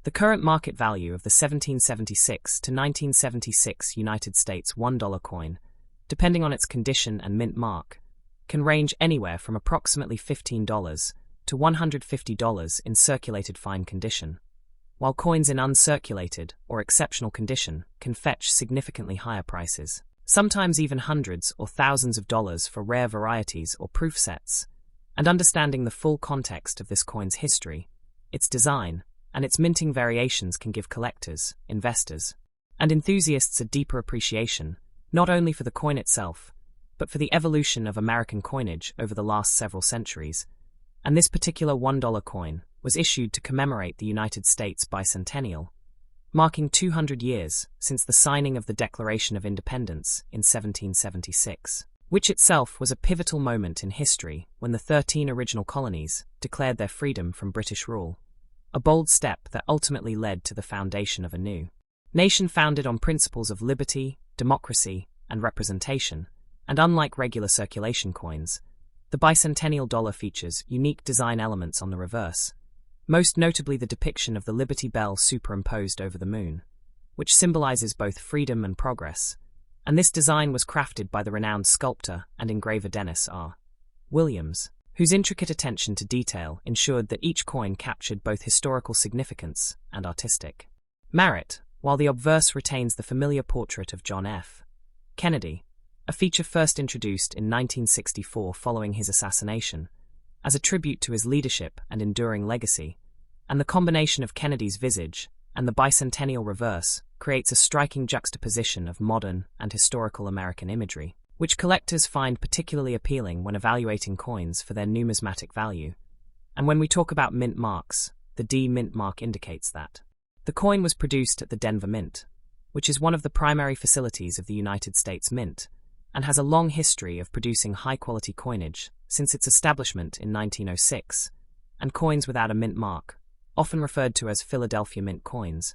The current market value of the 1776 to 1976 United States $1 coin, depending on its condition and mint mark, can range anywhere from approximately $15 to $150 in circulated fine condition, while coins in uncirculated or exceptional condition can fetch significantly higher prices, sometimes even hundreds or thousands of dollars for rare varieties or proof sets. And understanding the full context of this coin's history, its design, and its minting variations can give collectors, investors, and enthusiasts a deeper appreciation, not only for the coin itself, but for the evolution of American coinage over the last several centuries. And this particular $1 coin was issued to commemorate the United States Bicentennial, marking 200 years since the signing of the Declaration of Independence in 1776, which itself was a pivotal moment in history when the 13 original colonies declared their freedom from British rule, a bold step that ultimately led to the foundation of a new nation founded on principles of liberty, democracy, and representation. And unlike regular circulation coins, the Bicentennial dollar features unique design elements on the reverse, most notably the depiction of the Liberty Bell superimposed over the moon, which symbolizes both freedom and progress. And this design was crafted by the renowned sculptor and engraver Dennis R. Williams, whose intricate attention to detail ensured that each coin captured both historical significance and artistic merit, while the obverse retains the familiar portrait of John F. Kennedy, a feature first introduced in 1964 following his assassination, as a tribute to his leadership and enduring legacy. And the combination of Kennedy's visage and the bicentennial reverse creates a striking juxtaposition of modern and historical American imagery, which collectors find particularly appealing when evaluating coins for their numismatic value. And when we talk about mint marks, the D mint mark indicates that the coin was produced at the Denver Mint, which is one of the primary facilities of the United States Mint, and has a long history of producing high-quality coinage since its establishment in 1906, and coins without a mint mark, often referred to as Philadelphia Mint coins,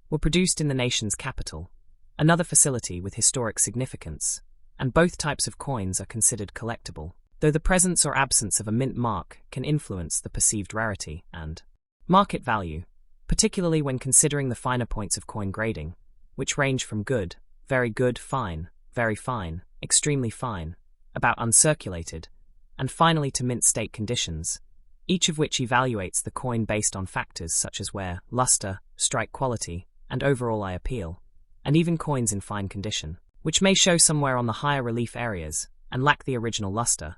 were produced in the nation's capital, another facility with historic significance, and both types of coins are considered collectible, though the presence or absence of a mint mark can influence the perceived rarity and market value, particularly when considering the finer points of coin grading, which range from good, very good, fine, very fine, extremely fine, about uncirculated, and finally to mint state conditions, each of which evaluates the coin based on factors such as wear, luster, strike quality, and overall eye appeal, and even coins in fine condition, which may show somewhere on the higher relief areas and lack the original luster,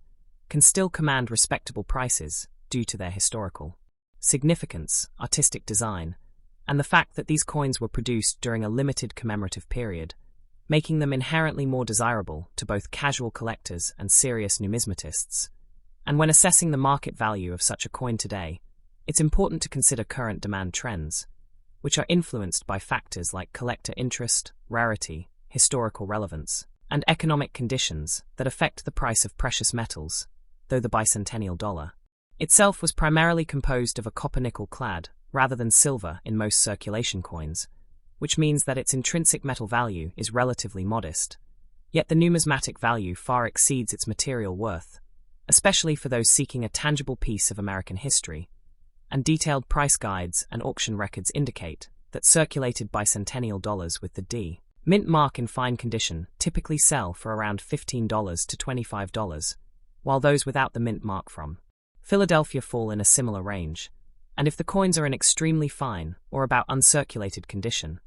can still command respectable prices due to their historical significance, artistic design, and the fact that these coins were produced during a limited commemorative period, making them inherently more desirable to both casual collectors and serious numismatists. And when assessing the market value of such a coin today, it's important to consider current demand trends, which are influenced by factors like collector interest, rarity, historical relevance, and economic conditions that affect the price of precious metals, though the bicentennial dollar itself was primarily composed of a copper-nickel clad rather than silver in most circulation coins, which means that its intrinsic metal value is relatively modest. Yet the numismatic value far exceeds its material worth, especially for those seeking a tangible piece of American history, and detailed price guides and auction records indicate that circulated bicentennial dollars with the D mint mark in fine condition typically sell for around $15 to $25, while those without the mint mark from Philadelphia fall in a similar range. And if the coins are in extremely fine or about uncirculated condition,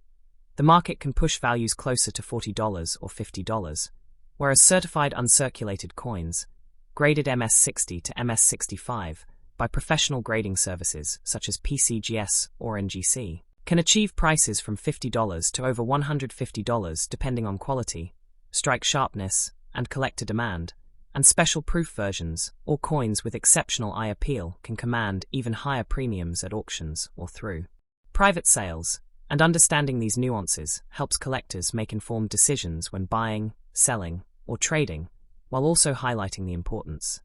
the market can push values closer to $40 or $50, whereas certified uncirculated coins, graded MS60 to MS65 by professional grading services such as PCGS or NGC, can achieve prices from $50 to over $150 depending on quality, strike sharpness, and collector demand, and special proof versions or coins with exceptional eye appeal can command even higher premiums at auctions or through private sales. And understanding these nuances helps collectors make informed decisions when buying, selling, or trading, while also highlighting the importance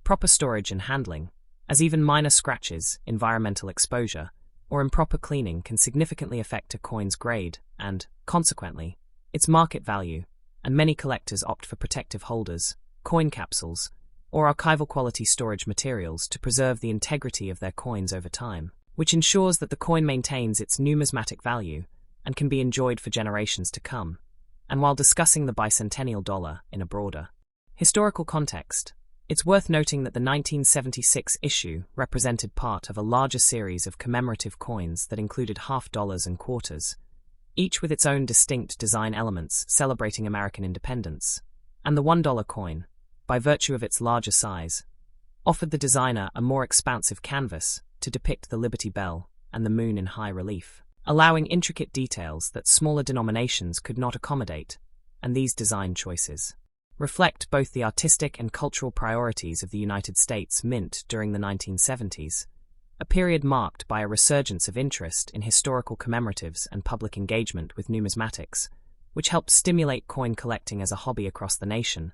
proper storage and handling, as even minor scratches, environmental exposure, or improper cleaning can significantly affect a coin's grade and, consequently, its market value, and many collectors opt for protective holders, coin capsules, or archival quality storage materials to preserve the integrity of their coins over time, which ensures that the coin maintains its numismatic value and can be enjoyed for generations to come. And while discussing the bicentennial dollar in a broader historical context, it's worth noting that the 1976 issue represented part of a larger series of commemorative coins that included half dollars and quarters, each with its own distinct design elements celebrating American independence. And the $1 coin, by virtue of its larger size, offered the designer a more expansive canvas to depict the Liberty Bell and the moon in high relief, allowing intricate details that smaller denominations could not accommodate. And these design choices reflect both the artistic and cultural priorities of the United States Mint during the 1970s, a period marked by a resurgence of interest in historical commemoratives and public engagement with numismatics, which helped stimulate coin collecting as a hobby across the nation,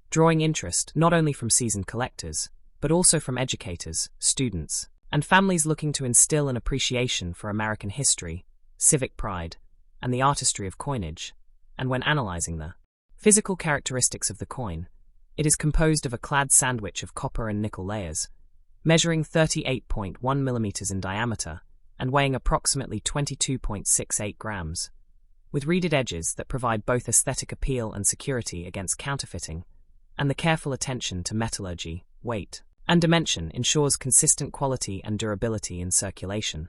drawing interest not only from seasoned collectors, but also from educators, students, and families looking to instill an appreciation for American history, civic pride, and the artistry of coinage. And when analyzing the physical characteristics of the coin, it is composed of a clad sandwich of copper and nickel layers, measuring 38.1 millimeters in diameter and weighing approximately 22.68 grams, with reeded edges that provide both aesthetic appeal and security against counterfeiting, and the careful attention to metallurgy, weight, and dimension ensures consistent quality and durability in circulation,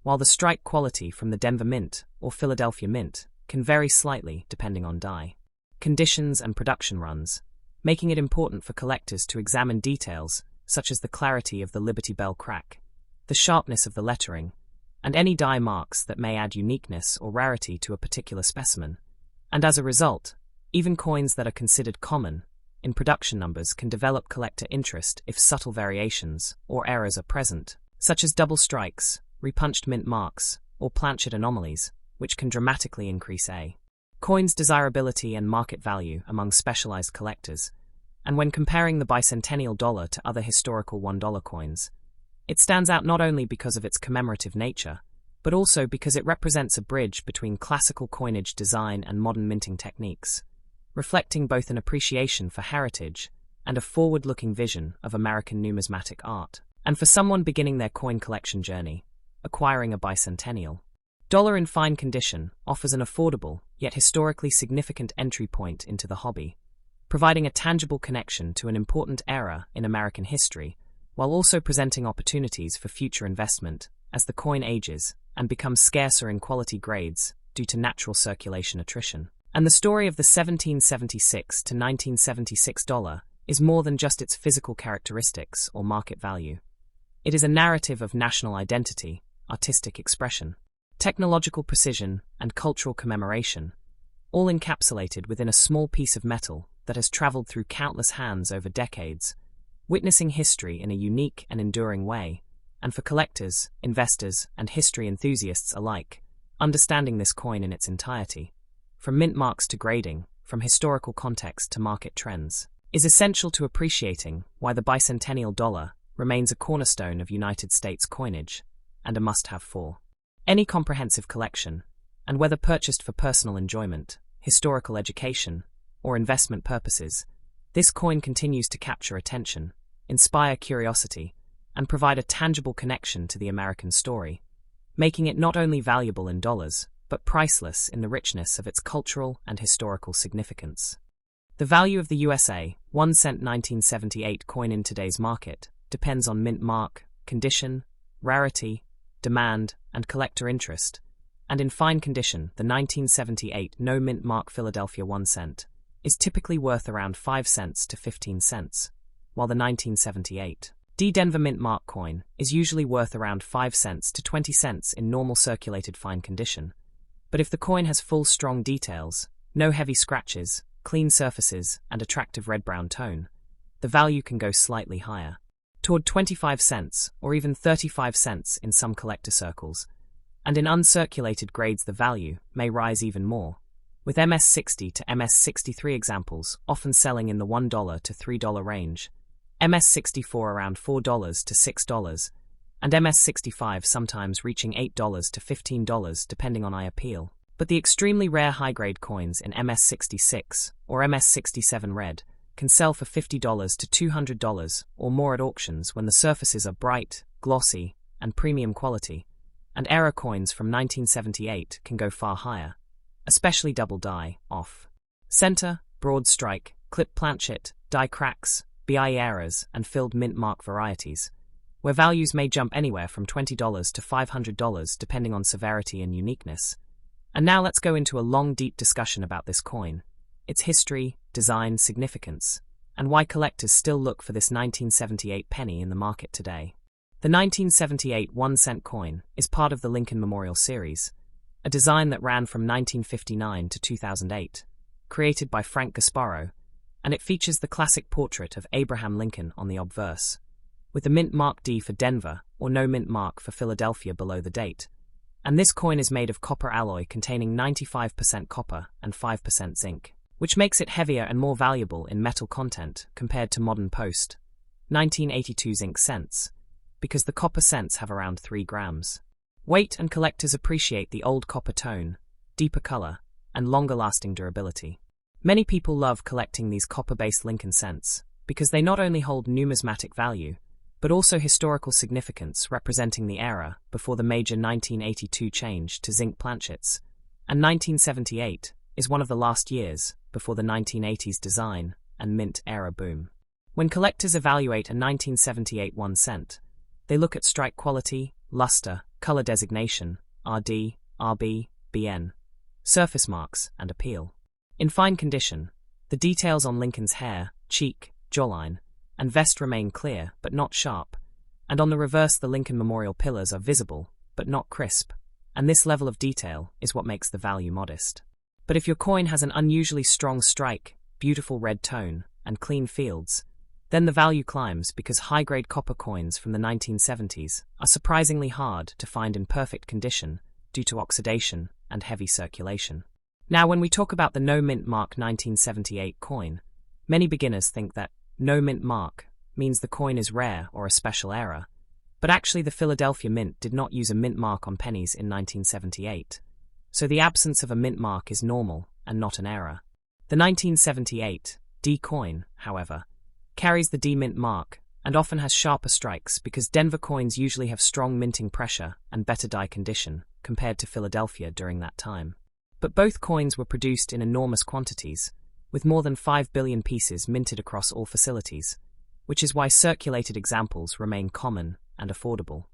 while the strike quality from the Denver Mint or Philadelphia Mint can vary slightly depending on die conditions and production runs, making it important for collectors to examine details such as the clarity of the Liberty Bell crack, the sharpness of the lettering, and any die marks that may add uniqueness or rarity to a particular specimen. And as a result, even coins that are considered common in production numbers can develop collector interest if subtle variations or errors are present, such as double strikes, repunched mint marks, or planchet anomalies, which can dramatically increase a coin's desirability and market value among specialized collectors. And when comparing the bicentennial dollar to other historical $1 coins, it stands out not only because of its commemorative nature, but also because it represents a bridge between classical coinage design and modern minting techniques, reflecting both an appreciation for heritage and a forward-looking vision of American numismatic art. And for someone beginning their coin collection journey, acquiring a bicentennial dollar in fine condition offers an affordable, yet historically significant entry point into the hobby, providing a tangible connection to an important era in American history, while also presenting opportunities for future investment as the coin ages and becomes scarcer in quality grades due to natural circulation attrition. And the story of the 1776 to 1976 dollar is more than just its physical characteristics or market value. It is a narrative of national identity, artistic expression, technological precision, and cultural commemoration, all encapsulated within a small piece of metal that has traveled through countless hands over decades, witnessing history in a unique and enduring way. And for collectors, investors, and history enthusiasts alike, understanding this coin in its entirety, from mint marks to grading, from historical context to market trends, is essential to appreciating why the bicentennial dollar remains a cornerstone of United States coinage and a must-have for any comprehensive collection. And whether purchased for personal enjoyment, historical education, or investment purposes, this coin continues to capture attention, inspire curiosity, and provide a tangible connection to the American story, making it not only valuable in dollars, but priceless in the richness of its cultural and historical significance. The value of the USA 1 cent 1978 coin in today's market depends on mint mark, condition, rarity, demand, and collector interest, and in fine condition, the 1978 no mint mark Philadelphia 1 cent is typically worth around 5 cents to 15 cents, while the 1978 Denver Mint Mark coin is usually worth around 5 cents to 20 cents in normal circulated fine condition. But if the coin has full strong details, no heavy scratches, clean surfaces, and attractive red-brown tone, the value can go slightly higher, toward 25 cents or even 35 cents in some collector circles, and in uncirculated grades the value may rise even more, with MS60 to MS63 examples often selling in the $1 to $3 range, MS64 around $4 to $6, and MS65 sometimes reaching $8 to $15 depending on eye appeal. But the extremely rare high-grade coins in MS66 or MS67 red can sell for $50 to $200 or more at auctions when the surfaces are bright, glossy, and premium quality, and era coins from 1978 can go far higher, especially double die, off center, broad strike, clip planchet, die cracks, BI eras, and filled Mintmark varieties, where values may jump anywhere from $20 to $500 depending on severity and uniqueness. And now let's go into a long, deep discussion about this coin, its history, design, significance, and why collectors still look for this 1978 penny in the market today. The 1978 1-cent coin is part of the Lincoln Memorial Series, a design that ran from 1959 to 2008, created by Frank Gasparo, and it features the classic portrait of Abraham Lincoln on the obverse, with the mint mark D for Denver or no mint mark for Philadelphia below the date. And this coin is made of copper alloy containing 95% copper and 5% zinc, which makes it heavier and more valuable in metal content compared to modern post 1982 zinc cents, because the copper cents have around 3 grams. Weight, and collectors appreciate the old copper tone, deeper color, and longer-lasting durability. Many people love collecting these copper-based Lincoln cents because they not only hold numismatic value, but also historical significance representing the era before the major 1982 change to zinc planchets, and 1978 is one of the last years before the 1980s design and mint era boom. When collectors evaluate a 1978 1 cent, they look at strike quality, luster, color designation, RD, RB, BN, surface marks, and appeal. In fine condition, the details on Lincoln's hair, cheek, jawline, and vest remain clear but not sharp, and on the reverse the Lincoln Memorial pillars are visible but not crisp, and this level of detail is what makes the value modest. But if your coin has an unusually strong strike, beautiful red tone, and clean fields, then the value climbs because high-grade copper coins from the 1970s are surprisingly hard to find in perfect condition due to oxidation and heavy circulation. Now, when we talk about the no mint mark 1978 coin, many beginners think that no mint mark means the coin is rare or a special era, but actually the Philadelphia Mint did not use a mint mark on pennies in 1978, so the absence of a mint mark is normal and not an error. The 1978 D coin, however, carries the D mint mark and often has sharper strikes because Denver coins usually have strong minting pressure and better die condition compared to Philadelphia during that time. But both coins were produced in enormous quantities, with more than 5 billion pieces minted across all facilities, which is why circulated examples remain common and affordable.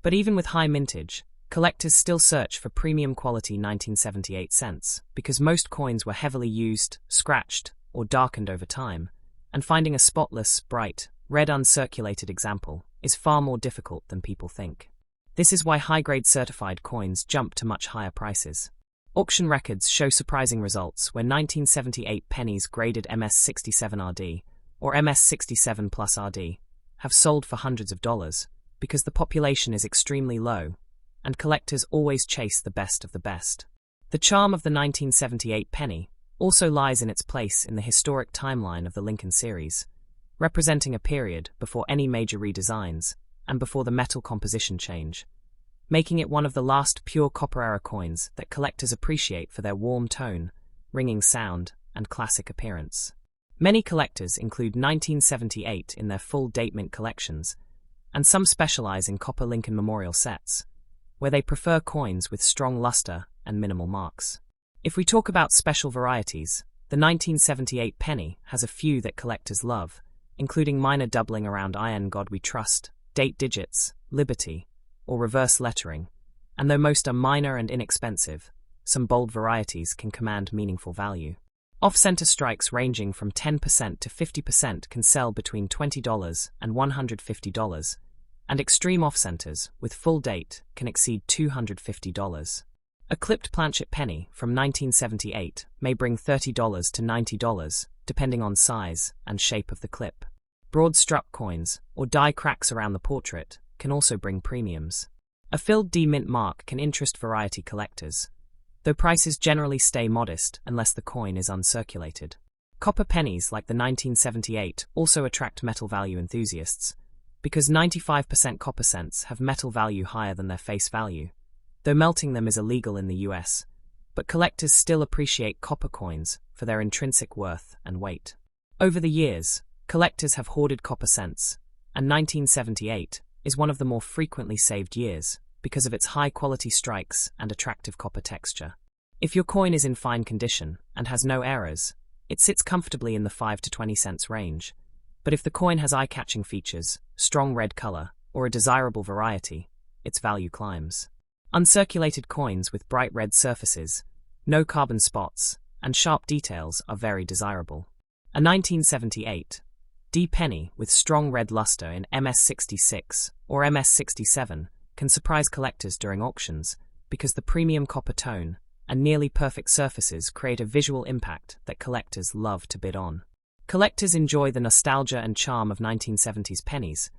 But even with high mintage, collectors still search for premium quality 1978 cents because most coins were heavily used, scratched, or darkened over time, and finding a spotless, bright, red uncirculated example is far more difficult than people think. This is why high-grade certified coins jump to much higher prices. Auction records show surprising results where 1978 pennies graded MS67RD or MS67 plus RD have sold for hundreds of dollars because the population is extremely low and collectors always chase the best of the best. The charm of the 1978 penny also lies in its place in the historic timeline of the Lincoln series, representing a period before any major redesigns and before the metal composition change, making it one of the last pure copper-era coins that collectors appreciate for their warm tone, ringing sound, and classic appearance. Many collectors include 1978 in their full date mint collections, and some specialize in copper Lincoln Memorial sets, where they prefer coins with strong luster and minimal marks. If we talk about special varieties, the 1978 penny has a few that collectors love, including minor doubling around Iron God We Trust, date digits, Liberty, or reverse lettering, and though most are minor and inexpensive, some bold varieties can command meaningful value. Off-center strikes ranging from 10% to 50% can sell between $20 and $150, and extreme off-centers with full date can exceed $250. A clipped planchet penny from 1978 may bring $30 to $90, depending on size and shape of the clip. Broad struck coins, or die cracks around the portrait, can also bring premiums. A filled D mint mark can interest variety collectors, though prices generally stay modest unless the coin is uncirculated. Copper pennies like the 1978 also attract metal value enthusiasts, because 95% copper cents have metal value higher than their face value, though melting them is illegal in the US, but collectors still appreciate copper coins for their intrinsic worth and weight. Over the years, collectors have hoarded copper cents, and 1978 is one of the more frequently saved years because of its high-quality strikes and attractive copper texture. If your coin is in fine condition and has no errors, it sits comfortably in the 5 to 20 cents range. But if the coin has eye-catching features, strong red color, or a desirable variety, its value climbs. Uncirculated coins with bright red surfaces, no carbon spots, and sharp details are very desirable. A 1978 D penny with strong red luster in MS66 or MS67 can surprise collectors during auctions because the premium copper tone and nearly perfect surfaces create a visual impact that collectors love to bid on. Collectors enjoy the nostalgia and charm of 1970s pennies,